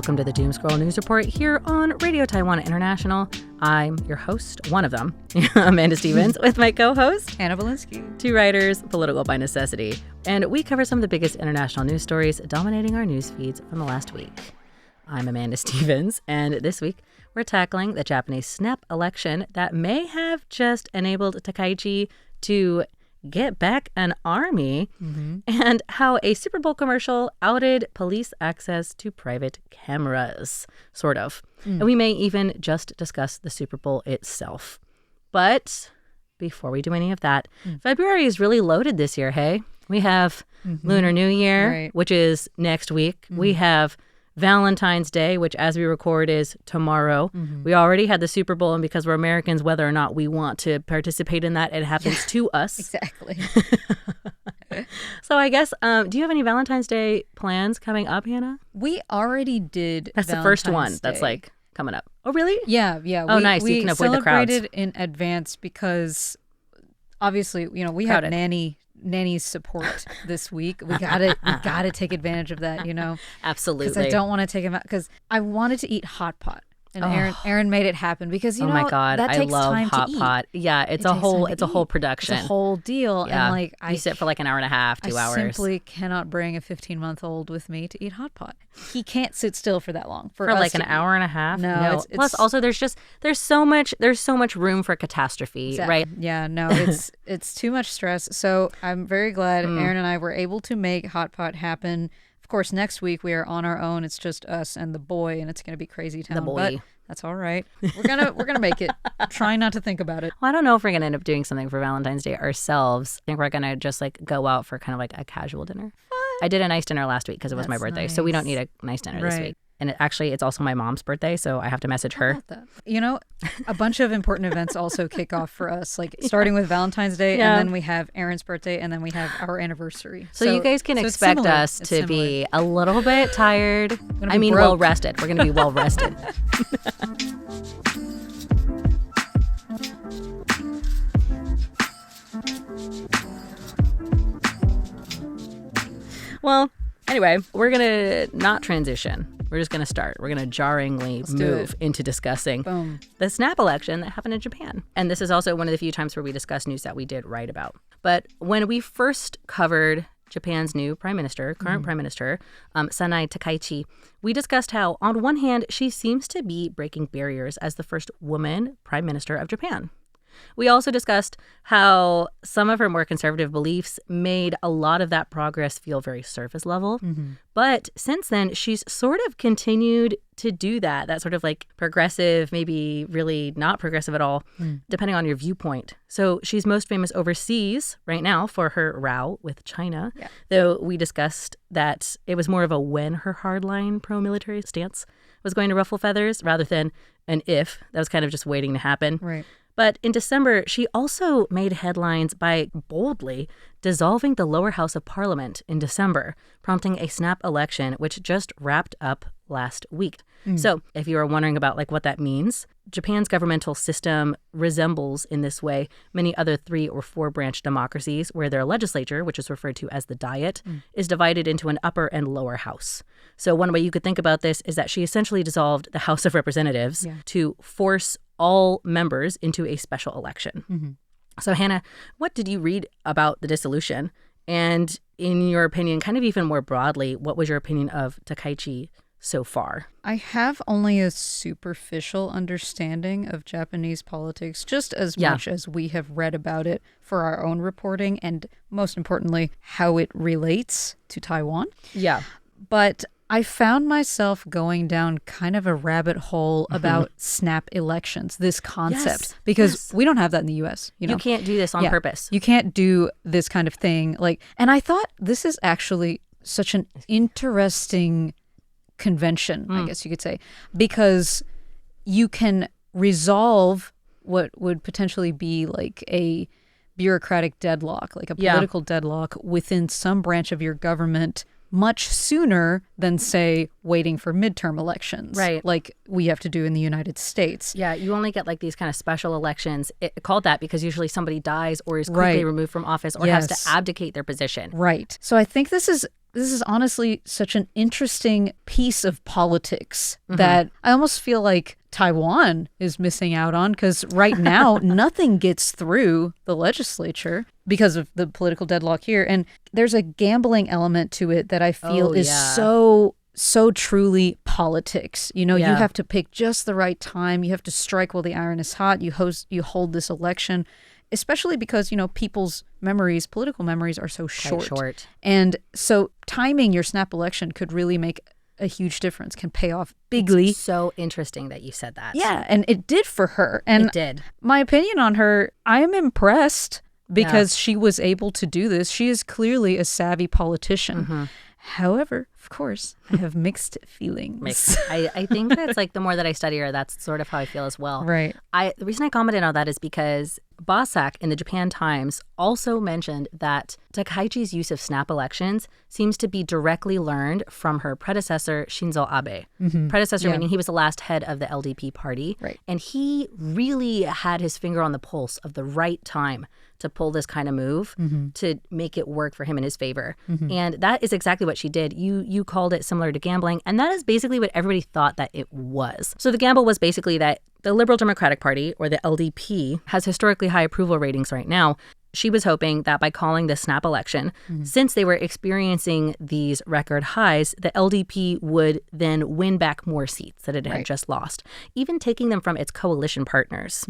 Welcome to the Doom Scroll News Report here on Radio Taiwan International. I'm your host, one of them, Amanda Stevens, with my co-host, Hanna Belinsky. Two writers, political by necessity. And we cover some of the biggest international news stories dominating our news feeds from the last week. I'm Amanda Stevens, and this week we're tackling the Japanese snap election that may have just enabled Takaichi to get back an army, and how a Super Bowl commercial outed police access to private cameras, sort of. And we may even just discuss the Super Bowl itself. But before we do any of that, February is really loaded this year, hey? We have Lunar New Year, which is next week. We have Valentine's Day, which as we record is tomorrow. We already had the Super Bowl, and because we're Americans, whether or not we want to participate in that, it happens to us. Exactly. So I guess, do you have any Valentine's Day plans coming up, Hannah? We already did That's Valentine's the first one Day. That's like coming up. Oh, really? Yeah. Oh, nice. You can avoid the crowds. We celebrated in advance because obviously, we have nanny's support this week. We gotta take advantage of that, Absolutely. Because I don't want to take him out because I wanted to eat hot pot, and Aaron made it happen because oh my God, that takes I love time hot to pot. Eat. Yeah, it's a whole production. It's a whole deal, Yeah. and you sit for like an hour and a half, 2 hours. I simply cannot bring a 15-month-old with me to eat hot pot. He can't sit still for that long. For like an hour and a half. No. It's, Plus, also there's so much room for catastrophe, exactly. right? Yeah, no, it's too much stress. So I'm very glad Aaron and I were able to make hot pot happen. Of course, next week we are on our own. It's just us and the boy, and it's going to be crazy town. The boy. But that's all right. We're gonna make it. Try not to think about it. Well, I don't know if we're gonna end up doing something for Valentine's Day ourselves. I think we're gonna just like go out for kind of like a casual dinner. I did a nice dinner last week because it was my birthday, so we don't need a nice dinner this week. And it's also my mom's birthday, so I have to message her. A bunch of important events also kick off for us, like starting with Valentine's Day, and then we have Aaron's birthday, and then we have our anniversary. So you guys can expect us to be a little bit tired. I mean, well rested. We're going to be well rested. Well, anyway, we're going to not transition. We're just going to start. We're going to jarringly move into discussing the snap election that happened in Japan. And this is also one of the few times where we discuss news that we did write about. But when we first covered Japan's new prime minister, current prime minister, Sanai Takaichi, we discussed how, on one hand, she seems to be breaking barriers as the first woman prime minister of Japan. We also discussed how some of her more conservative beliefs made a lot of that progress feel very surface level. But since then, she's sort of continued to do that sort of like progressive, maybe really not progressive at all, depending on your viewpoint. So she's most famous overseas right now for her row with China, though we discussed that it was more of a when her hardline pro-military stance was going to ruffle feathers rather than an if that was kind of just waiting to happen. Right. But in December, she also made headlines by boldly dissolving the lower house of parliament in December, prompting a snap election, which just wrapped up last week. So if you are wondering about like what that means, Japan's governmental system resembles in this way many other 3 or 4 branch democracies where their legislature, which is referred to as the Diet, is divided into an upper and lower house. So one way you could think about this is that she essentially dissolved the House of Representatives to force all members into a special election. So Hannah, what did you read about the dissolution? And in your opinion, kind of even more broadly, what was your opinion of Takaichi so far? I have only a superficial understanding of Japanese politics, just as much as we have read about it for our own reporting, and most importantly, how it relates to Taiwan. Yeah. But I found myself going down kind of a rabbit hole about snap elections, this concept, because we don't have that in the U.S. You can't do this on purpose. You can't do this kind of thing. And I thought this is actually such an interesting convention, I guess you could say, because you can resolve what would potentially be like a bureaucratic deadlock, like a political deadlock within some branch of your government much sooner than, say, waiting for midterm elections. Right. Like we have to do in the United States. Yeah, you only get like these kind of special elections called that because usually somebody dies or is quickly removed from office or has to abdicate their position. Right. So I think this is honestly such an interesting piece of politics that I almost feel like Taiwan is missing out on, because right now nothing gets through the legislature because of the political deadlock here. And there's a gambling element to it that I feel is so truly politics. You know, you have to pick just the right time. You have to strike while the iron is hot. You hold this election, especially because, you know, people's memories, political memories are so short. And so timing your snap election could really make a huge difference, can pay off bigly. It's so interesting that you said that. Yeah, and it did for her. And it did. My opinion on her, I am impressed because she was able to do this. She is clearly a savvy politician. However, of course, I have mixed feelings. I think that's like the more that I study her, that's sort of how I feel as well. Right. The reason I commented on that is because Bosack in the Japan Times also mentioned that Takaichi's use of snap elections seems to be directly learned from her predecessor, Shinzo Abe. Predecessor meaning he was the last head of the LDP party. Right. And he really had his finger on the pulse of the right time to pull this kind of move to make it work for him in his favor. And that is exactly what she did. You called it similar to gambling, and that is basically what everybody thought that it was. So the gamble was basically that the Liberal Democratic Party, or the LDP, has historically high approval ratings right now. She was hoping that by calling this snap election, since they were experiencing these record highs, the LDP would then win back more seats that it had just lost, even taking them from its coalition partners.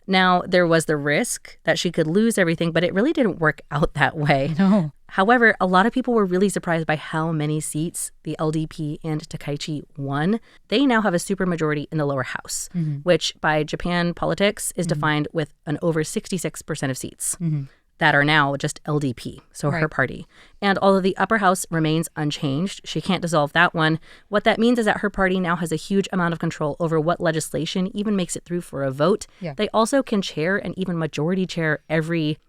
Now, there was the risk that she could lose everything, but it really didn't work out that way. No. However, a lot of people were really surprised by how many seats the LDP and Takaichi won. They now have a supermajority in the lower house, which by Japan politics is defined with an over 66% of seats that are now just LDP, so her party. And although the upper house remains unchanged, she can't dissolve that one. What that means is that her party now has a huge amount of control over what legislation even makes it through for a vote. Yeah. They also can chair and even majority chair every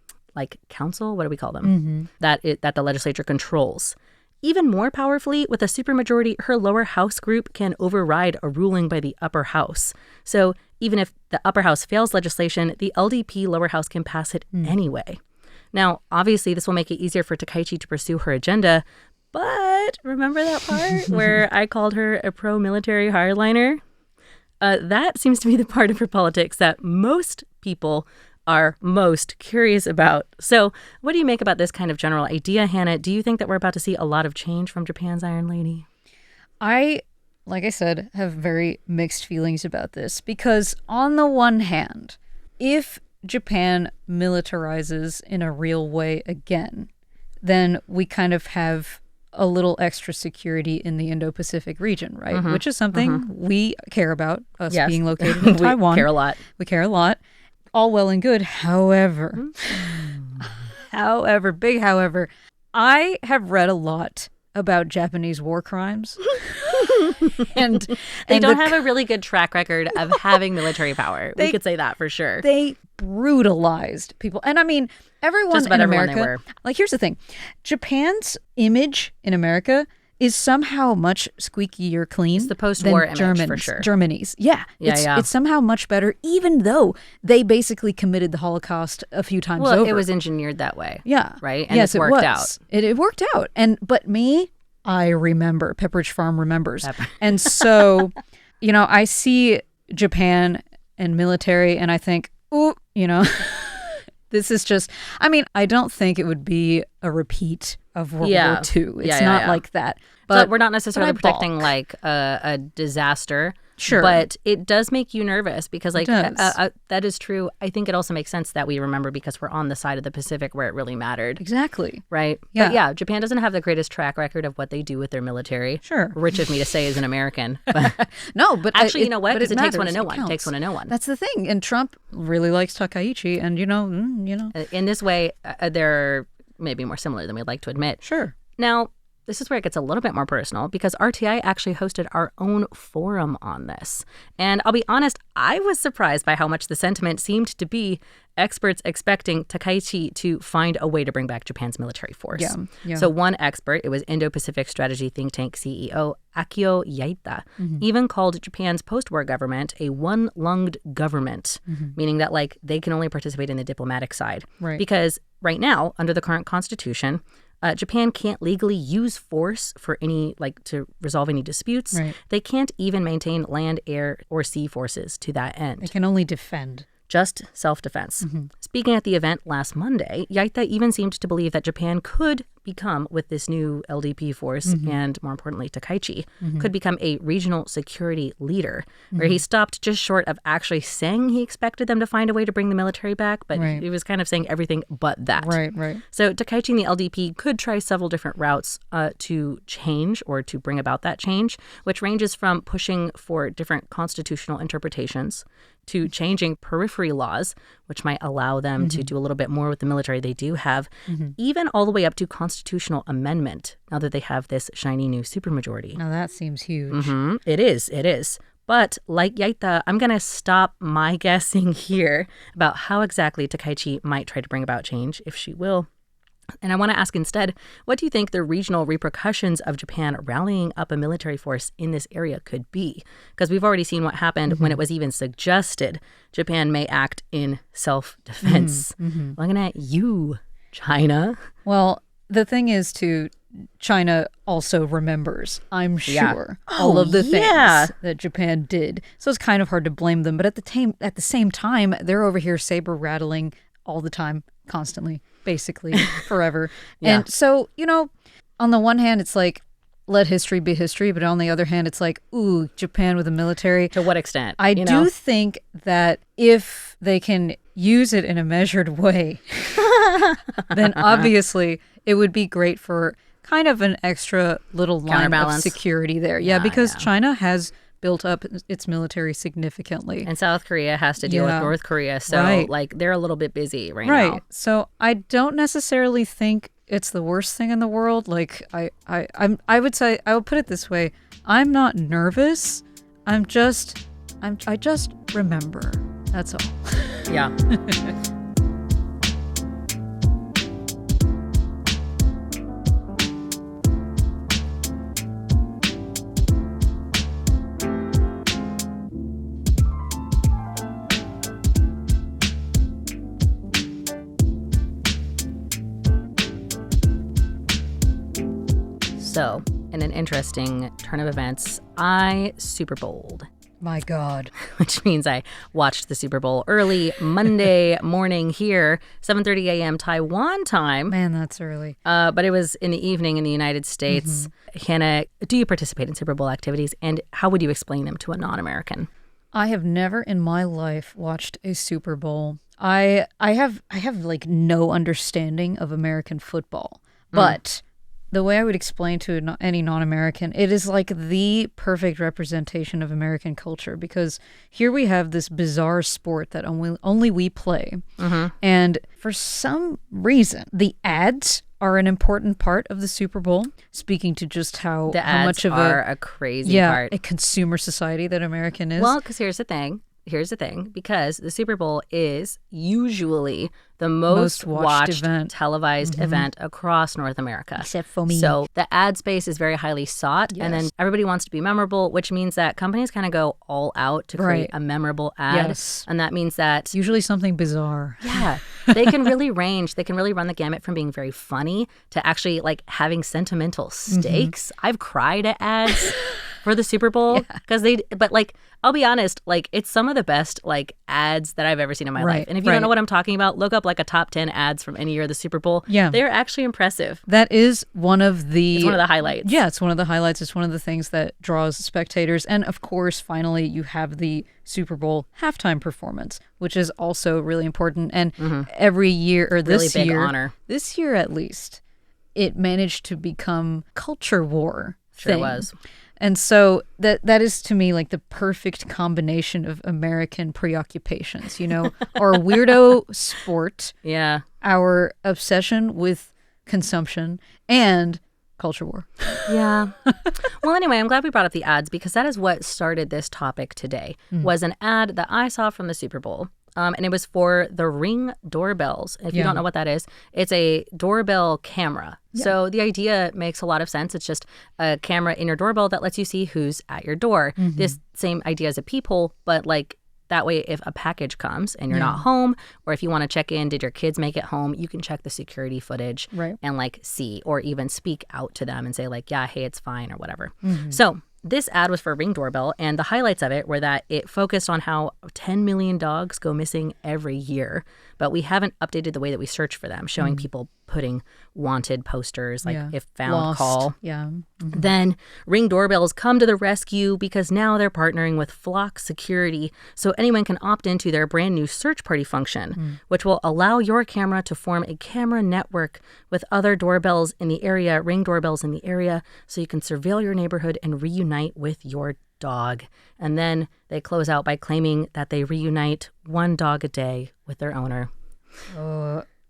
council, what do we call them, that the legislature controls. Even more powerfully, with a supermajority, her lower house group can override a ruling by the upper house. So even if the upper house fails legislation, the LDP lower house can pass it anyway. Now, obviously, this will make it easier for Takaichi to pursue her agenda, but remember that part where I called her a pro-military hardliner? That seems to be the part of her politics that most people are most curious about. So what do you make about this kind of general idea, Hannah? Do you think that we're about to see a lot of change from Japan's Iron Lady? Like I said, have very mixed feelings about this because on the one hand, if Japan militarizes in a real way again, then we kind of have a little extra security in the Indo-Pacific region, right? Which is something we care about, us being located in Taiwan. We care a lot. We care a lot. All well and good. However, big however, I have read a lot about Japanese war crimes. and they don't have a really good track record of having military power. We could say that for sure. They brutalized people. And I mean, everyone in America, like here's the thing. Japan's image in America is somehow much squeakier clean. It's the post-war image, for sure. Germany's. It's somehow much better, even though they basically committed the Holocaust a few times over. It was engineered that way. Yeah. Right? And yes, it worked out. It worked out. But me, I remember. Pepperidge Farm remembers. And so, I see Japan and military and I think, ooh, this is just, I don't think it would be a repeat of World War II. It's not like that. But we're not necessarily predicting like a disaster. Sure. But it does make you nervous because that is true. I think it also makes sense that we remember because we're on the side of the Pacific where it really mattered. Exactly. Right? Yeah. But Japan doesn't have the greatest track record of what they do with their military. Sure. Rich of me to say as an American. But no, but actually, you know what? Because it takes one to know one. It takes one to know one. That's the thing. And Trump really likes Takaichi. And, In this way, they're maybe more similar than we'd like to admit. Sure. Now, this is where it gets a little bit more personal because RTI actually hosted our own forum on this. And I'll be honest, I was surprised by how much the sentiment seemed to be experts expecting Takaichi to find a way to bring back Japan's military force. Yeah. So one expert, it was Indo-Pacific Strategy think tank CEO Akio Yaita, even called Japan's post-war government a one-lunged government, meaning that like they can only participate in the diplomatic side. Right. Because right now, under the current constitution, Japan can't legally use force for any, like, to resolve any disputes. Right. They can't even maintain land, air, or sea forces to that end. They can only defend. Just self-defense. Speaking at the event last Monday, Yaita even seemed to believe that Japan could become, with this new LDP force, and more importantly, Takaichi, could become a regional security leader, where he stopped just short of actually saying he expected them to find a way to bring the military back, but he was kind of saying everything but that. Right. So Takaichi and the LDP could try several different routes to change or to bring about that change, which ranges from pushing for different constitutional interpretations to changing periphery laws, which might allow them to do a little bit more with the military they do have, even all the way up to constitutional amendment, now that they have this shiny new supermajority. Now that seems huge. It is. But like Yaita, I'm going to stop my guessing here about how exactly Takaichi might try to bring about change, if she will. And I want to ask instead, what do you think the regional repercussions of Japan rallying up a military force in this area could be? Because we've already seen what happened when it was even suggested Japan may act in self-defense. Looking at you, China. Well, the thing is, too, China also remembers, I'm sure, all of the things that Japan did. So it's kind of hard to blame them. But at the same time, they're over here saber rattling all the time, constantly, basically, forever. And so, you know, on the one hand, it's like, let history be history. But on the other hand, it's like, ooh, Japan with a military. To what extent? I do think that if they can use it in a measured way, then obviously it would be great for kind of an extra little line of security there. Yeah, because China has built up its military significantly. And South Korea has to deal with North Korea. So, like, they're a little bit busy right now. So I don't necessarily think it's the worst thing in the world. Like, I would say, I would put it this way. I'm not nervous. I just remember. That's all. Yeah. So, in an interesting turn of events, I Superbowled. My God. Which means I watched the Super Bowl early Monday morning here, 7:30 a.m. Taiwan time. Man, that's early. But it was in the evening in the United States. Hannah, do you participate in Super Bowl activities, and how would you explain them to a non-American? I have never in my life watched a Super Bowl. I have like no understanding of American football, but the way I would explain to any non-American, it is like the perfect representation of American culture, because here we have this bizarre sport that only we play. And for some reason, the ads are an important part of the Super Bowl, speaking to just how much of a crazy part. A consumer society that American is. Well, because here's the thing, because the Super Bowl is usually the most watched televised event across North America. Except for me. So the ad space is very highly sought, and then everybody wants to be memorable, which means that companies kind of go all out to create a memorable ad. And that means that usually something bizarre. Yeah. They can really range. They can really run the gamut from being very funny to actually like having sentimental stakes. I've cried at ads for the Super Bowl because but like, I'll be honest, like it's some of the best like ads that I've ever seen in my life. And if you don't know what I'm talking about, look up like a top 10 ads from any year of the Super Bowl. Yeah. They're actually impressive. That is one of the... It's one of the highlights. Yeah, it's one of the highlights. It's one of the things that draws spectators. And of course, finally, you have the Super Bowl halftime performance, which is also really important. And every year, or this really big year, honor. This year at least, it managed to become culture war thing. Sure was. And so that is to me like the perfect combination of American preoccupations, you know, our weirdo sport, our obsession with consumption, and culture war. Yeah. Well, anyway, I'm glad we brought up the ads because that is what started this topic today, was an ad that I saw from the Super Bowl. And it was for the Ring doorbells. If you don't know what that is, it's a doorbell camera. Yeah. So the idea makes a lot of sense. It's just a camera in your doorbell that lets you see who's at your door. This same idea as a peephole, but like that way, if a package comes and you're not home, or if you want to check in, did your kids make it home, you can check the security footage and like see or even speak out to them and say like, yeah, hey, it's fine or whatever. So this ad was for a Ring doorbell, and the highlights of it were that it focused on how 10 million dogs go missing every year, but we haven't updated the way that we search for them, showing people putting wanted posters like if found, lost. Call. Yeah. Then Ring doorbells come to the rescue because now they're partnering with Flock Security, so anyone can opt into their brand new search party function, which will allow your camera to form a camera network with other doorbells in the area, Ring doorbells in the area, so you can surveil your neighborhood and reunite with your dog. And then they close out by claiming that they reunite one dog a day with their owner.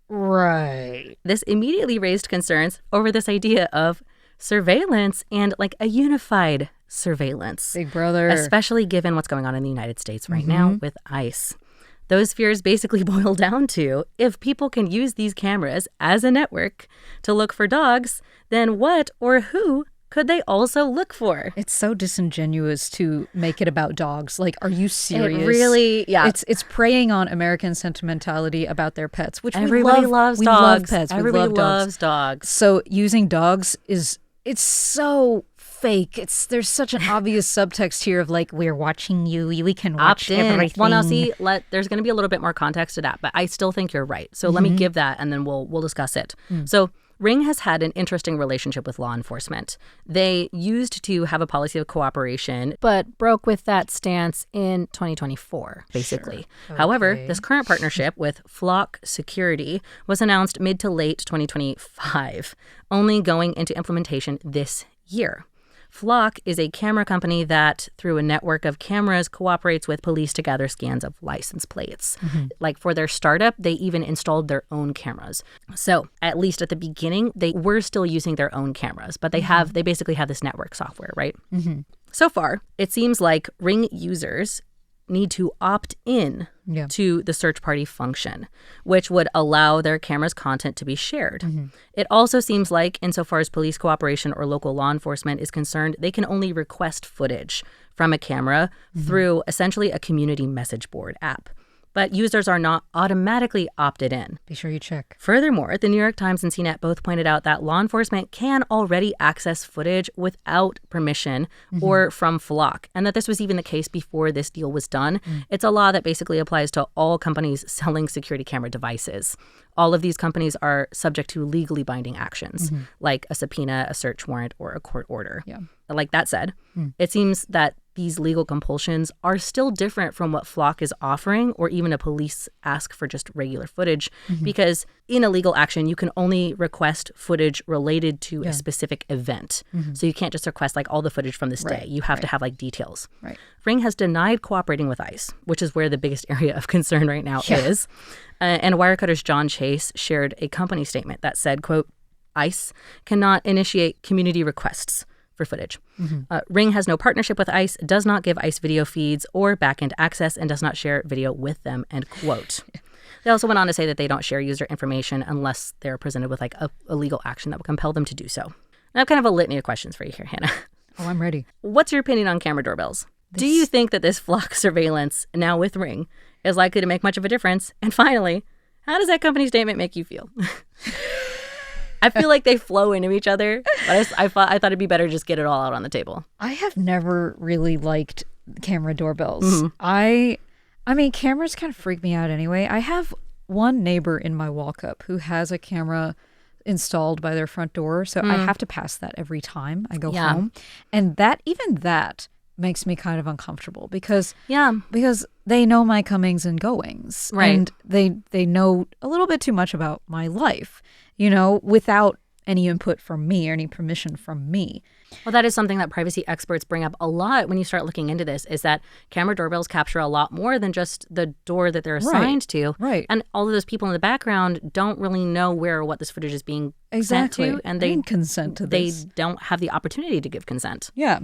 Right. This immediately raised concerns over this idea of surveillance and like a unified surveillance. Big brother. Especially given what's going on in the United States right now with ICE. Those fears basically boil down to if people can use these cameras as a network to look for dogs, then what or who could they also look for? It's so disingenuous to make it about dogs. Like, are you serious? It really, yeah. It's preying on American sentimentality about their pets, which everybody loves we dogs. Love pets. Everybody we love loves dogs. So using dogs it's so fake. There's such an obvious subtext here of like, we're watching you. We can watch everything. Well, now see, there's going to be a little bit more context to that, but I still think you're right. So let me give that, and then we'll discuss it. So Ring has had an interesting relationship with law enforcement. They used to have a policy of cooperation, but broke with that stance in 2024, basically. Sure. However, this current partnership with Flock Security was announced mid to late 2025, only going into implementation this year. Flock is a camera company that, through a network of cameras, cooperates with police to gather scans of license plates. Like for their startup, they even installed their own cameras. So at least at the beginning, they were still using their own cameras, but they basically have this network software, right? So far, it seems like Ring users need to opt in to the search party function, which would allow their camera's content to be shared. It also seems like, insofar as police cooperation or local law enforcement is concerned, they can only request footage from a camera through essentially a community message board app. But users are not automatically opted in. Be sure you check. Furthermore, the New York Times and CNET both pointed out that law enforcement can already access footage without permission or from Flock, and that this was even the case before this deal was done. It's a law that basically applies to all companies selling security camera devices. All of these companies are subject to legally binding actions, like a subpoena, a search warrant, or a court order. Like that said, it seems that these legal compulsions are still different from what Flock is offering, or even a police ask for just regular footage, because in a legal action, you can only request footage related to a specific event. So you can't just request like all the footage from this day. You have to have like details. Ring has denied cooperating with ICE, which is where the biggest area of concern right now is. And Wirecutter's John Chase shared a company statement that said, quote, ICE cannot initiate community requests for footage. Ring has no partnership with ICE, does not give ICE video feeds or backend access, and does not share video with them, end quote. They also went on to say that they don't share user information unless they're presented with like a legal action that would compel them to do so. I have kind of a litany of questions for you here, Hannah. Oh, I'm ready. What's your opinion on camera doorbells? Do you think that this Flock surveillance, now with Ring, is likely to make much of a difference? And finally, how does that company statement make you feel? I feel like they flow into each other, but I thought it'd be better to just get it all out on the table. I have never really liked camera doorbells. I mean, cameras kind of freak me out anyway. I have one neighbor in my walk-up who has a camera installed by their front door, so I have to pass that every time I go home. And even that makes me kind of uncomfortable because they know my comings and goings. Right. And they know a little bit too much about my life, you know, without any input from me or any permission from me. Well, that is something that privacy experts bring up a lot when you start looking into this, is that camera doorbells capture a lot more than just the door that they're assigned to. Right. And all of those people in the background don't really know where or what this footage is being sent to. And they didn't consent to this. They don't have the opportunity to give consent. Yeah.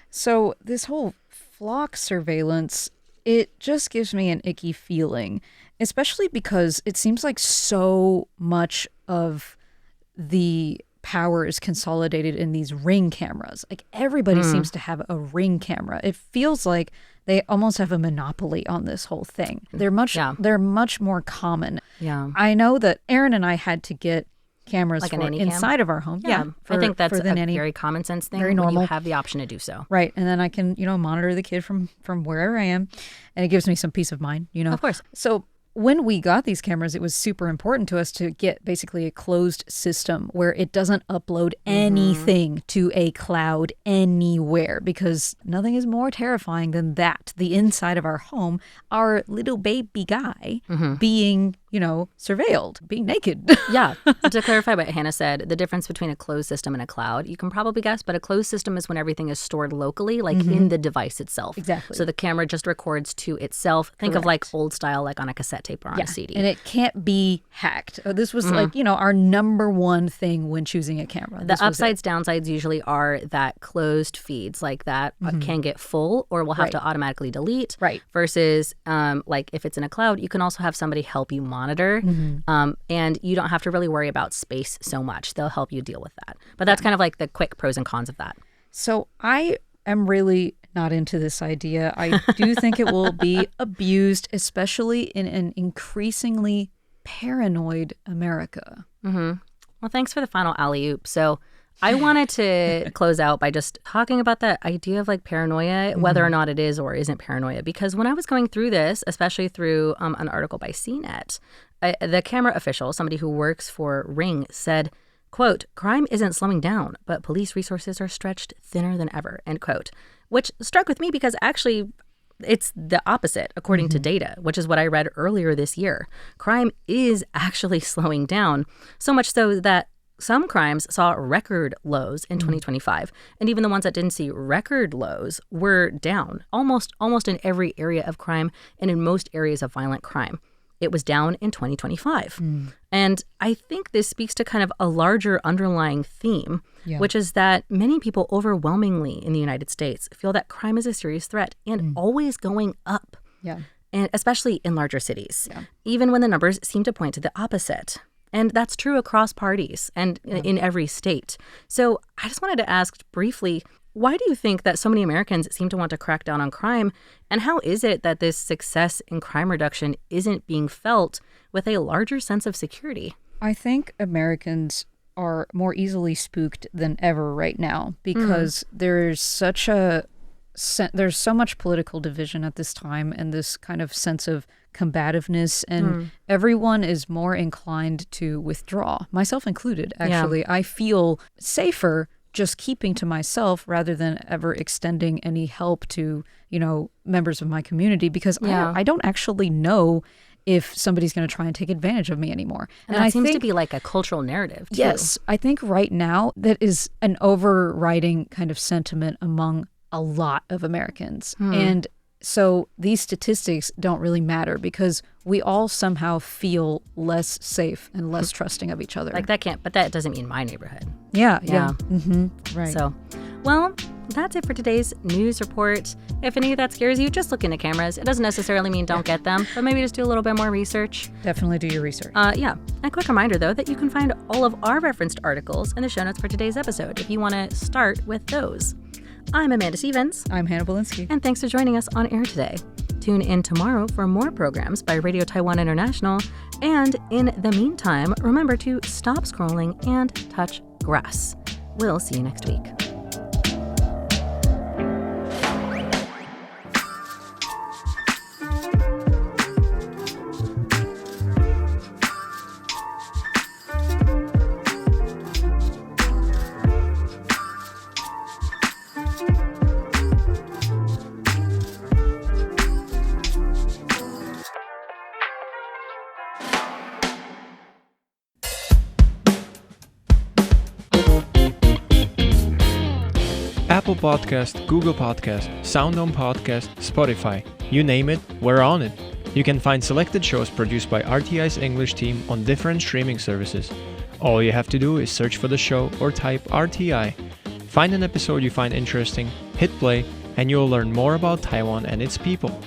So this whole flock surveillance, it just gives me an icky feeling, especially because it seems like so much of the power is consolidated in these Ring cameras. Like everybody seems to have a Ring camera. It feels like they almost have a monopoly on this whole thing. They're much more common. Yeah. I know that Aaron and I had to get cameras like for a nanny inside of our home. Yeah, I think that's a very common sense thing. Very normal. When you have the option to do so. Right. And then I can, monitor the kid from wherever I am. And it gives me some peace of mind, Of course. So when we got these cameras, it was super important to us to get basically a closed system where it doesn't upload anything to a cloud anywhere, because nothing is more terrifying than that. The inside of our home, our little baby guy being, surveilled, being naked. Yeah. To clarify what Hannah said, the difference between a closed system and a cloud, you can probably guess, but a closed system is when everything is stored locally, like in the device itself. Exactly. So the camera just records to itself. Think of like old style, like on a cassette tape or on a CD. And it can't be hacked. This was like, our number one thing when choosing a camera. The upsides, downsides usually are that closed feeds like that can get full or will have to automatically delete. Right. Versus like if it's in a cloud, you can also have somebody help you monitor. And you don't have to really worry about space so much. They'll help you deal with that. But that's kind of like the quick pros and cons of that. So I am really not into this idea. I do think it will be abused, especially in an increasingly paranoid America. Well, thanks for the final alley-oop. So I wanted to close out by just talking about that idea of like paranoia, whether or not it is or isn't paranoia. Because when I was going through this, especially through an article by CNET, the camera official, somebody who works for Ring, said, quote, "Crime isn't slowing down, but police resources are stretched thinner than ever," end quote. Which struck with me because actually it's the opposite, according to data, which is what I read earlier this year. Crime is actually slowing down, so much so that some crimes saw record lows in 2025. And even the ones that didn't see record lows were down almost in every area of crime and in most areas of violent crime. It was down in 2025. And I think this speaks to kind of a larger underlying theme, which is that many people overwhelmingly in the United States feel that crime is a serious threat and always going up. And especially in larger cities, even when the numbers seem to point to the opposite. And that's true across parties and in every state. So I just wanted to ask briefly, why do you think that so many Americans seem to want to crack down on crime? And how is it that this success in crime reduction isn't being felt with a larger sense of security? I think Americans are more easily spooked than ever right now because there's so much political division at this time and this kind of sense of combativeness, and everyone is more inclined to withdraw, myself included, actually. I feel safer just keeping to myself rather than ever extending any help to, members of my community because I don't actually know if somebody's going to try and take advantage of me anymore. And that seems to be like a cultural narrative, too. Yes, I think right now that is an overriding kind of sentiment among a lot of Americans. And so these statistics don't really matter because we all somehow feel less safe and less trusting of each other. Like but that doesn't mean my neighborhood. Yeah. Right. So, well, that's it for today's news report. If any of that scares you, just look into cameras. It doesn't necessarily mean don't get them, but maybe just do a little bit more research. Definitely do your research. Yeah. A quick reminder, though, that you can find all of our referenced articles in the show notes for today's episode if you want to start with those. I'm Amanda Stevens. I'm Hannah Belinsky. And thanks for joining us on air today. Tune in tomorrow for more programs by Radio Taiwan International. And in the meantime, remember to stop scrolling and touch grass. We'll see you next week. Apple Podcast, Google Podcast, SoundOn Podcast, Spotify. You name it, we're on it. You can find selected shows produced by RTI's English team on different streaming services. All you have to do is search for the show or type RTI. Find an episode you find interesting, hit play, and you'll learn more about Taiwan and its people.